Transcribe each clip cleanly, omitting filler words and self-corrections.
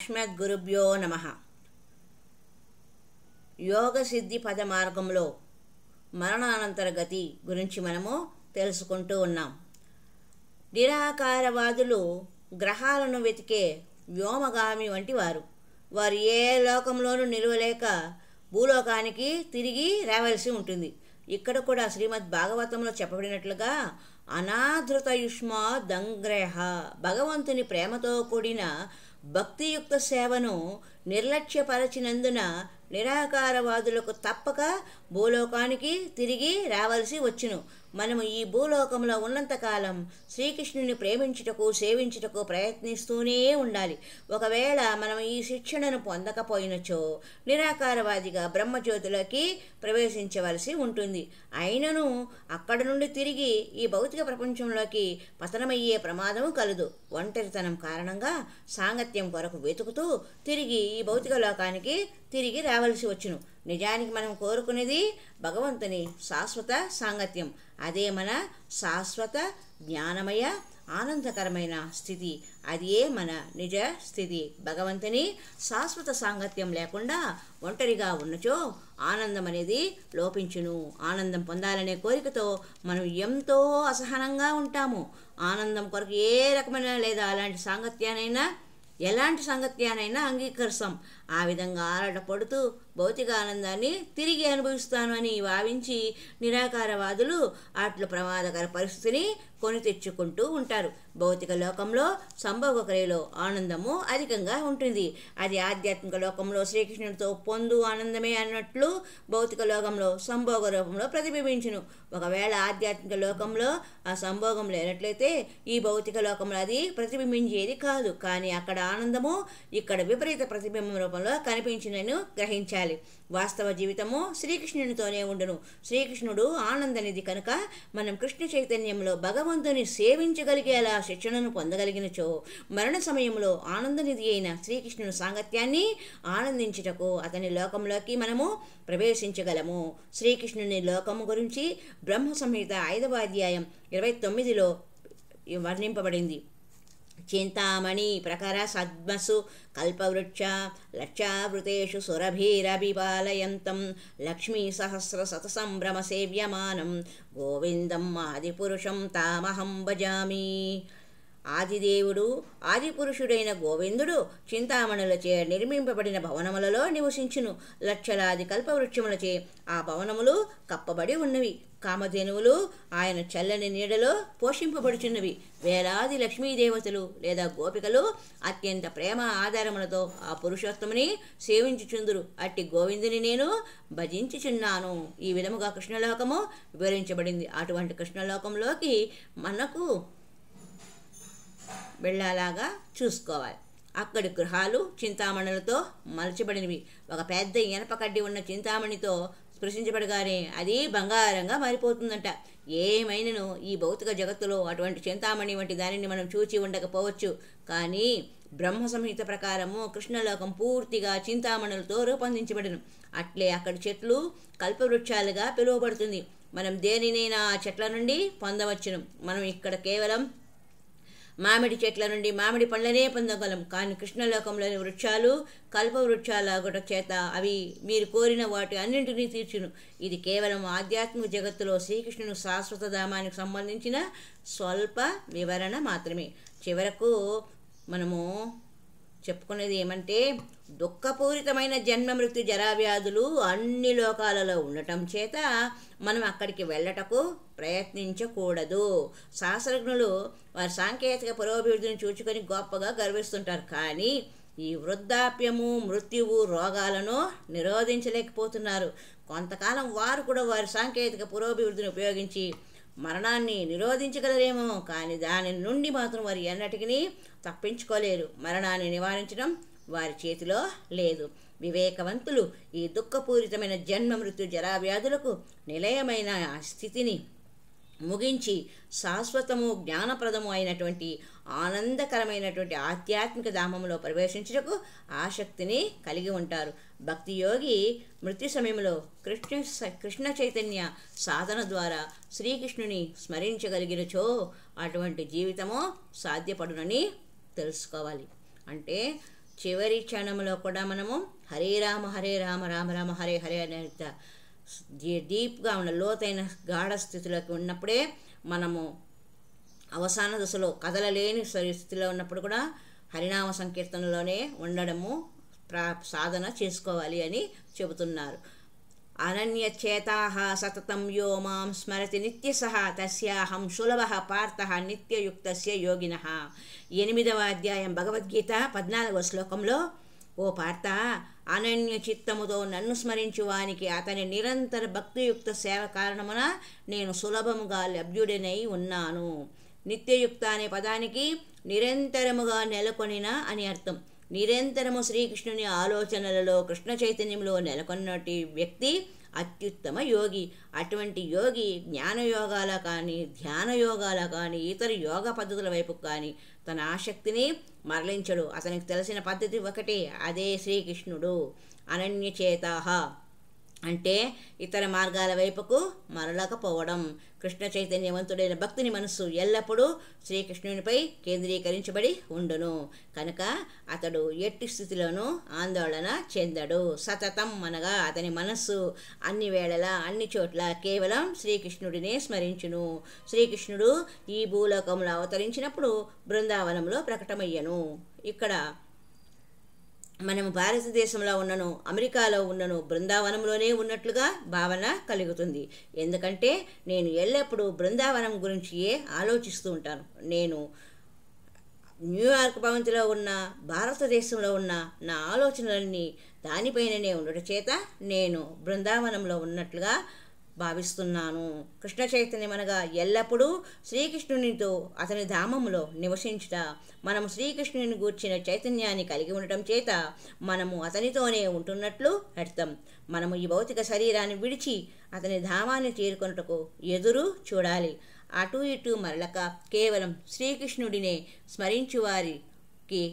అస్మద్గురుభ్యో నమః. యోగ సిద్ధి పద మార్గంలో మరణానంతర గతి గురించి మనము తెలుసుకుంటూ ఉన్నాం. నిరాకారవాదులు గ్రహాలను వెతికే వ్యోమగామి వంటి వారు ఏ లోకంలోనూ నిలవలేక భూలోకానికి తిరిగి రావాల్సి ఉంటుంది. ఇక్కడ కూడా శ్రీమద్ భాగవతంలో చెప్పబడినట్లుగా అనాధృతయుష్మా దంగ్రహ, భగవంతుని ప్రేమతో కూడిన భక్తియుక్త సేవను నిర్లక్ష్యపరచినందున నిరాకారవాదులకు తప్పక భూలోకానికి తిరిగి రావాల్సి వచ్చును. మనము ఈ భూలోకంలో ఉన్నంతకాలం శ్రీకృష్ణుని ప్రేమించుటకు సేవించుటకు ప్రయత్నిస్తూనే ఉండాలి. ఒకవేళ మనం ఈ శిక్షణను పొందకపోయినచో నిరాకారవాదిగా బ్రహ్మజ్యోతిలోకి ప్రవేశించవలసి ఉంటుంది. అయినను అక్కడ నుండి తిరిగి ఈ భౌతిక ప్రపంచంలోకి పతనమయ్యే ప్రమాదము కలదు. ఒంటరితనం కారణంగా సాంగత్యం కొరకు వెతుకుతూ తిరిగి ఈ భౌతిక లోకానికి తిరిగి రావాల్సి వచ్చును. నిజానికి మనం కోరుకునేది భగవంతుని శాశ్వత సాంగత్యం. అదే మన శాశ్వత జ్ఞానమయ ఆనందకరమైన స్థితి. అదే మన నిజ స్థితి. భగవంతుని శాశ్వత సాంగత్యం లేకుండా ఒంటరిగా ఉన్నచో ఆనందం అనేది లోపించును. ఆనందం పొందాలనే కోరికతో మనం ఎంతో అసహనంగా ఉంటాము. ఆనందం కొరకు ఏ రకమైన లేదా ఎలాంటి సాంగత్యానైనా అంగీకరిస్తాం. ఆ విధంగా ఆరాటపడుతూ భౌతిక ఆనందాన్ని తిరిగి అనుభవిస్తాను అని భావించి నిరాకారవాదులు అట్లు ప్రమాదకర పరిస్థితిని కొని తెచ్చుకుంటూ ఉంటారు. భౌతిక లోకంలో సంభోగ క్రియలో ఆనందము అధికంగా ఉంటుంది. అది ఆధ్యాత్మిక లోకంలో శ్రీకృష్ణుడితో పొందు ఆనందమే అన్నట్లు భౌతిక లోకంలో సంభోగ రూపంలో ప్రతిబింబించును. ఒకవేళ ఆధ్యాత్మిక లోకంలో ఆ సంభోగం లేనట్లయితే ఈ భౌతిక లోకంలో అది ప్రతిబింబించేది కాదు. కానీ అక్కడ ఆనందము ఇక్కడ విపరీత ప్రతిబింబం రూపంలో కనిపించినను గ్రహించాలి. వాస్తవ జీవితము శ్రీకృష్ణునితోనే ఉండును. శ్రీకృష్ణుడు ఆనందనిధి కనుక మనం కృష్ణ చైతన్యంలో భగవంతుని సేవించగలిగేలా శిక్షణను పొందగలిగినచో మరణ సమయంలో ఆనందనిధి అయిన శ్రీకృష్ణుని సాంగత్యాన్ని ఆనందించుటకు అతని లోకంలోకి మనము ప్రవేశించగలము. శ్రీకృష్ణుని లోకము గురించి బ్రహ్మ సంహిత 5వ అధ్యాయం 29లో వర్ణింపబడింది. చింతామణి ప్రకర సద్మసు కల్పవృక్ష లక్షావృతేషు సురభీరభిపాలయంతం లక్ష్మీ సహస్ర శతసంభ్రమ సేవ్యమానం గోవిందం ఆదిపురుషం తామహం భజామి. ఆదిదేవుడు ఆదిపురుషుడైన గోవిందుడు చింతామణులచే నిర్మింపబడిన భవనములలో నివసించును. లక్షలాది కల్పవృక్షములచే ఆ భవనములు కప్పబడి ఉన్నవి. కామధేనువులు ఆయన చల్లని నీడలో పోషింపబడుచున్నవి. వేలాది లక్ష్మీదేవతలు లేదా గోపికలు అత్యంత ప్రేమ ఆధారములతో ఆ పురుషోత్తముని సేవించుచుందురు. అట్టి గోవిందుని నేను భజించుచున్నాను. ఈ విధముగా కృష్ణలోకము వివరించబడింది. అటువంటి కృష్ణలోకంలోకి మనకు వెళ్ళాలాగా చూసుకోవాలి. అక్కడి గృహాలు చింతామణులతో మలచబడినవి. ఒక పెద్ద ఇనప కడ్డి ఉన్న చింతామణితో స్పృశించబడగానే అది బంగారంగా మారిపోతుందంట. ఏమైనను ఈ భౌతిక జగత్తులో అటువంటి చింతామణి వంటి దానిని మనం చూచి ఉండకపోవచ్చు. కానీ బ్రహ్మ సంహిత ప్రకారము కృష్ణలోకం పూర్తిగా చింతామణులతో రూపొందించబడిన. అట్లే అక్కడి చెట్లు కల్పవృక్షాలుగా పిలువబడుతుంది. మనం దేనినైనా ఆ చెట్ల నుండి పొందవచ్చును. మనం ఇక్కడ కేవలం మామిడి చెట్ల నుండి మామిడి పండ్లనే పొందగలం. కానీ కృష్ణలోకంలోని వృక్షాలు కల్పవృక్షాలగుట చేత అవి మీరు కోరిన వాటి అన్నింటినీ తీర్చును. ఇది కేవలం ఆధ్యాత్మిక జగత్తులో శ్రీకృష్ణుని శాశ్వత ధామానికి సంబంధించిన స్వల్ప వివరణ మాత్రమే. చివరకు మనము చెప్పుకునేది ఏమంటే, దుఃఖపూరితమైన జన్మ మృత్యు జరావ్యాధులు అన్ని లోకాలలో ఉండటం చేత మనం అక్కడికి వెళ్ళటకు ప్రయత్నించకూడదు. శాస్త్రజ్ఞులు వారి సాంకేతిక పురోభివృద్ధిని చూచుకొని గొప్పగా గర్విస్తుంటారు. కానీ ఈ వృద్ధాప్యము మృత్యువు రోగాలను నిరోధించలేకపోతున్నారు. కొంతకాలం వారు కూడా వారి సాంకేతిక పురోభివృద్ధిని ఉపయోగించి మరణాన్ని నిరోధించగలరేమో, కానీ దాని నుండి మాత్రం వారు ఎన్నటికీ తప్పించుకోలేరు. మరణాన్ని నివారించడం వారి చేతిలో లేదు. వివేకవంతులు ఈ దుఃఖపూరితమైన జన్మ మృత్యు జరావ్యాధులకు నిలయమైన స్థితిని ముగించి శాశ్వతము జ్ఞానప్రదము అయినటువంటి ఆనందకరమైనటువంటి ఆధ్యాత్మిక ధామంలో ప్రవేశించుటకు ఆసక్తిని కలిగి ఉంటారు. భక్తి యోగి మృత్యు సమయంలో కృష్ణ చైతన్య సాధన ద్వారా శ్రీకృష్ణుని స్మరించగలిగినచో అటువంటి జీవితము సాధ్యపడునని తెలుసుకోవాలి. అంటే చివరి క్షణంలో కూడా మనము హరే రామ రామ రామ హరే హరే అనే డీప్గా ఉన్న లోతైన గాఢ స్థితిలోకి ఉన్నప్పుడే మనము అవసాన దశలో కదలలేని స్థితిలో ఉన్నప్పుడు కూడా హరినామ సంకీర్తనలోనే ఉండడము సాధన చేసుకోవాలి అని చెబుతున్నారు. అనన్యచేతాః సతతం యో మాం స్మరతి నిత్యసః తస్యాహం సులభః పార్థః నిత్యయుక్తస్య యోగినః. 8వ అధ్యాయం భగవద్గీత 14వ శ్లోకంలో, ఓ పార్థ, అనన్య చిత్తముతో నన్ను స్మరించు వానికి అతని నిరంతర భక్తియుక్త సేవ కారణమున నేను సులభముగా లభ్యుడినై ఉన్నాను. నిత్యయుక్త అనే పదానికి నిరంతరముగా నెలకొనిన అని అర్థం. నిరంతరము శ్రీకృష్ణుని ఆలోచనలలో కృష్ణ చైతన్యంలో నెలకొన్నటి వ్యక్తి అత్యుత్తమ యోగి. అటువంటి యోగి జ్ఞానయోగాల కానీ ధ్యానయోగాల కానీ ఇతర యోగ పద్ధతుల వైపు కానీ తన ఆసక్తిని మరలించడు. అతనికి తెలిసిన పద్ధతి ఒకటే, అదే శ్రీకృష్ణుడు. అనన్యచేతాః అంటే ఇతర మార్గాల వైపుకు మరలకపోవడం. కృష్ణ చైతన్యవంతుడైన భక్తుని మనస్సు ఎల్లప్పుడూ శ్రీకృష్ణునిపై కేంద్రీకరించబడి ఉండును. కనుక అతడు ఎట్టి స్థితిలోనూ ఆందోళన చెందడు. సతతం అనగా అతని మనస్సు అన్ని వేళలా అన్ని చోట్ల కేవలం శ్రీకృష్ణుడినే స్మరించును. శ్రీకృష్ణుడు ఈ భూలోకంలో అవతరించినప్పుడు బృందావనంలో ప్రకటమయ్యను. ఇక్కడ మనము భారతదేశంలో ఉన్నను, అమెరికాలో ఉన్నను, బృందావనంలోనే ఉన్నట్లుగా భావన కలుగుతుంది. ఎందుకంటే నేను ఎల్లప్పుడూ బృందావనం గురించియే ఆలోచిస్తూ ఉంటాను. నేను న్యూయార్క్ భవంతిలో ఉన్న, భారతదేశంలో ఉన్న నా ఆలోచనలన్నీ దానిపైననే ఉండటం చేత నేను బృందావనంలో ఉన్నట్లుగా భావిస్తున్నాను. కృష్ణ చైతన్యం అనగా ఎల్లప్పుడూ శ్రీకృష్ణునితో అతని ధామములో నివసించుట. మనము శ్రీకృష్ణుని గూర్చిన చైతన్యాన్ని కలిగి ఉండటం చేత మనము అతనితోనే ఉంటున్నట్లు అర్థం. మనము ఈ భౌతిక శరీరాన్ని విడిచి అతని ధామాన్ని చేరుకొనుటకు ఎదురు చూడాలి. అటు ఇటు మరలక కేవలం శ్రీకృష్ణుడినే స్మరించువారికి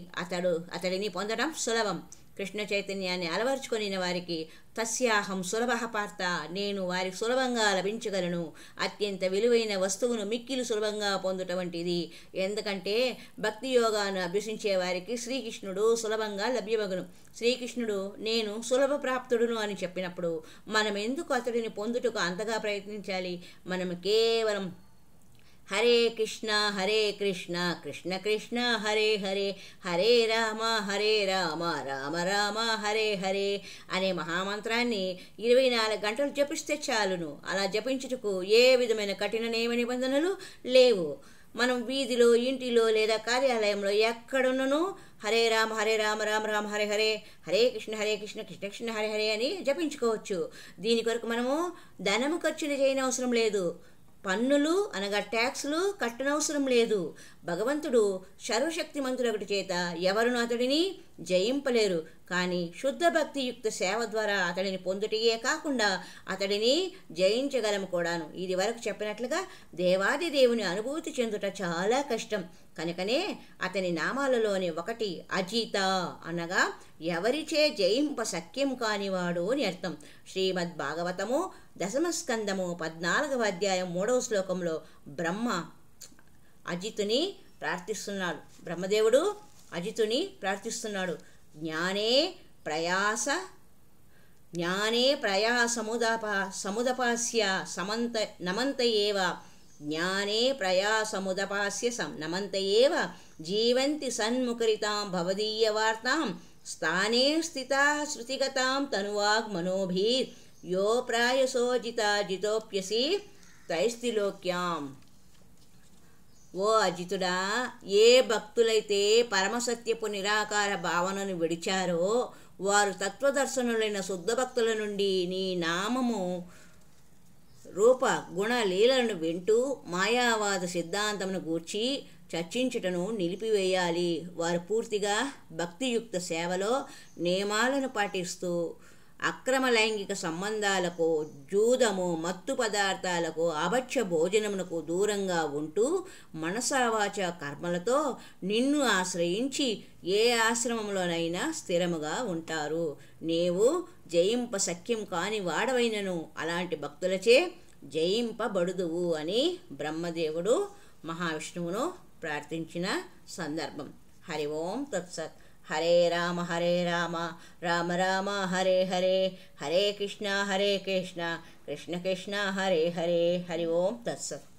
అతడిని పొందడం సులభం. కృష్ణ చైతన్యాన్ని అలవర్చుకొని వారికి తస్యాహం సులభః పార్థ, నేను వారికి సులభంగా లభించగలను. అత్యంత విలువైన వస్తువును మిక్కిలి సులభంగా పొందుట వంటిది. ఎందుకంటే భక్తి యోగాను అభ్యసించే వారికి శ్రీకృష్ణుడు సులభంగా లభ్యమగును. శ్రీకృష్ణుడు నేను సులభ ప్రాప్తుడును అని చెప్పినప్పుడు మనం ఎందుకు అతడిని పొందుటకు అంతగా ప్రయత్నించాలి? మనం కేవలం హరే కృష్ణ కృష్ణ కృష్ణ హరే హరే, హరే రామ రామ రామ హరే హరే అనే మహామంత్రాన్ని 24 గంటలు జపిస్తే చాలును. అలా జపించుటకు ఏ విధమైన కఠిన నియమ నిబంధనలు లేవు. మనం వీధిలో, ఇంటిలో లేదా కార్యాలయంలో ఎక్కడున్నను హరే రామ రామ రామ హరే హరే, హరే కృష్ణ కృష్ణ కృష్ణ హరే హరే అని జపించుకోవచ్చు. దీని కొరకు మనము ధనము ఖర్చులు చేయనవసరం లేదు. పన్నులు అనగా ట్యాక్సులు కట్టనవసరం లేదు. భగవంతుడు సర్వశక్తిమంతుడొకటి చేత ఎవరును అతడిని జయింపలేరు. కానీ శుద్ధ భక్తియుక్త సేవ ద్వారా అతడిని పొందుటయే కాకుండా అతడిని జయించగలము కూడాను. ఇది వరకు చెప్పినట్లుగా దేవాది దేవుని అనుభూతి చెందుట చాలా కష్టం. కనుకనే అతని నామాలలోని ఒకటి అజిత అనగా ఎవరిచే జయింప సఖ్యం కానివాడు అని అర్థం. శ్రీమద్ భాగవతము 10వ స్కందము 14వ అధ్యాయం 3వ శ్లోకంలో బ్రహ్మ అజితుని ప్రార్థిస్తున్నాడు. బ్రహ్మదేవుడు అజితుని ప్రార్థిస్తున్నాడు. జ్ఞానే ప్రయాసముదపాస్య నమంత ఏవ, జ్ఞానే ప్రయాసముదపాస్య నమంత ఏవ జీవంతి సన్ముఖరితాం భవదీయ వార్తాం స్థానే స్థితా శృతిగతాం తనువాగ్ మనోభిర్ యో ప్రాయసోజితోప్యసి త్రైస్తిలోక్యాం. ఓ అజితుడా, ఏ భక్తులైతే పరమసత్యపు నిరాకార భావనను విడిచారో వారు తత్వదర్శనులైన శుద్ధ భక్తుల నుండి నీ నామము రూప గుణ లీలలను వింటూ మాయావాద సిద్ధాంతమును గూర్చి చర్చించుటను నిలిపివేయాలి. వారు పూర్తిగా భక్తియుక్త సేవలో నియమాలను పాటిస్తూ అక్రమ లైంగిక సంబంధాలకు, జూదము, మత్తు పదార్థాలకు, అభక్ష్య భోజనమునకు దూరంగా ఉంటూ మనసావాచ కర్మలతో నిన్ను ఆశ్రయించి ఏ ఆశ్రమంలోనైనా స్థిరముగా ఉంటారు. నీవు జయింప సఖ్యం కాని వాడవైనను అలాంటి భక్తులచే జయింపబడుదువు అని బ్రహ్మదేవుడు మహావిష్ణువును ప్రార్థించిన సందర్భం. హరి ఓం తత్సత్. హరే రామ రామ రామ హరే హరే, హరే కృష్ణ కృష్ణ కృష్ణ హరే హరే. హరి ఓం తత్సత్.